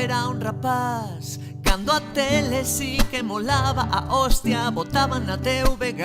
era un rapaz, cando a tele si que molaba a hostia, botaban na TVG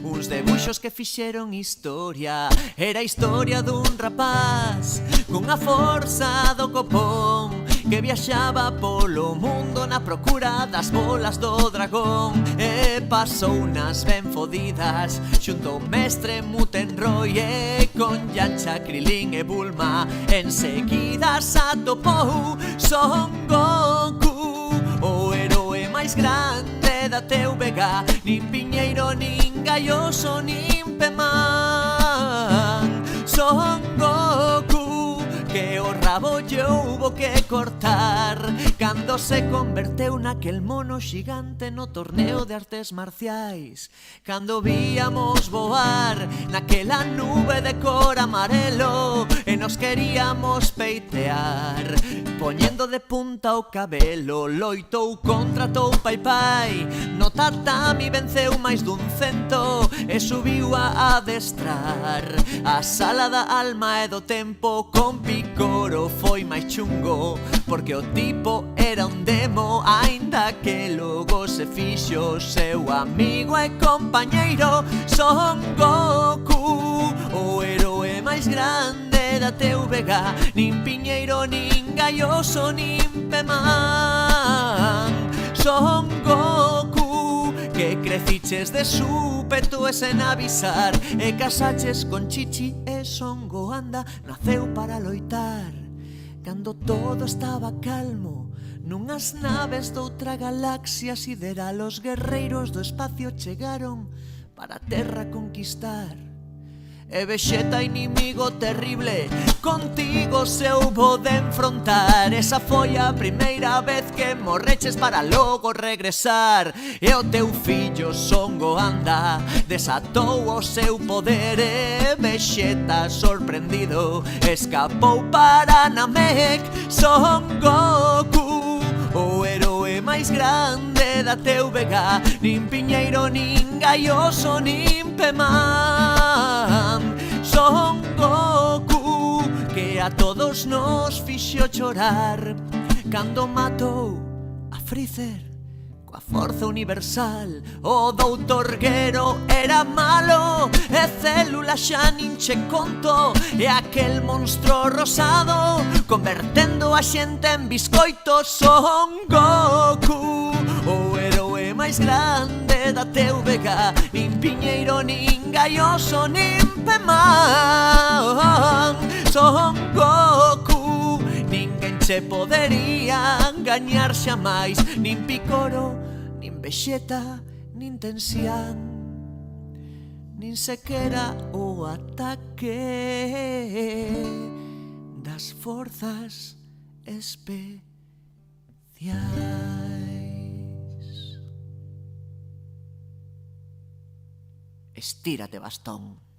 uns debuxos que fixeron historia. Era a historia dun rapaz cunha forza do copón que viaxaba polo mundo na procura das bolas do dragón. E pasou unas ben fodidas xunto ao mestre Mutenroy e con Yancha, Krilin e Bulma enseguida se atopou Son Goku, o heroe máis grande da TVG. Nin Piñeiro, nin Gaioso, nin Pemán. Son Goku, que o rabo lle houbo que cortar cando se converteu naquel mono xigante no torneo de artes marciais. Cando víamos voar naquela nube de cor amarelo e nos queríamos peitear, poñendo de punta o cabelo. Loitou contra Pai Pai no tatami, venceu máis dun cento e subiu a adestrar. A sala da alma e do tempo con Picoro foi máis chungo, porque o tipo era un demo, aínda que logo se fixo seu amigo e compañeiro. Son Goku, o heroe máis grande da TVG. Nin Piñeiro, nin Gaioso, nin Pemán. Son Goku, que creciches de súpeto e sen avisar, e casaches con Chichi e Son Goanda naceu para loitar. Cando todo estaba calmo nunhas naves doutra galaxia sideral, os guerreiros do espacio chegaron para a Terra conquistar. E Vexeta, inimigo terrible, contigo se houbo de enfrontar. Esa foi a primeira vez que morreches para logo regresar. E o teu fillo Son Goanda desatou o seu poder e Vexeta, sorprendido, escapou para Namek. Son Goku, o heroe máis grande da TVG. Nin Piñeiro, nin Gaioso, nin Pemán. Son Goku, que a todos nos fixo chorar cando matou a Freezer coa forza universal. O doutor Gero era malo e Célula xa nin che conto, e aquel monstro rosado convertendo a xente en biscoito. Son Goku, o heroe máis grande da TVG. Nin Piñeiro, nin Gaioso, nin Pemán. Son Goku, ninguén che podería gañar xa máis. Nin Picoro, nin Vexeta, nin Tensian, nin sequera o ataque das forzas especiais. Estírate, bastón.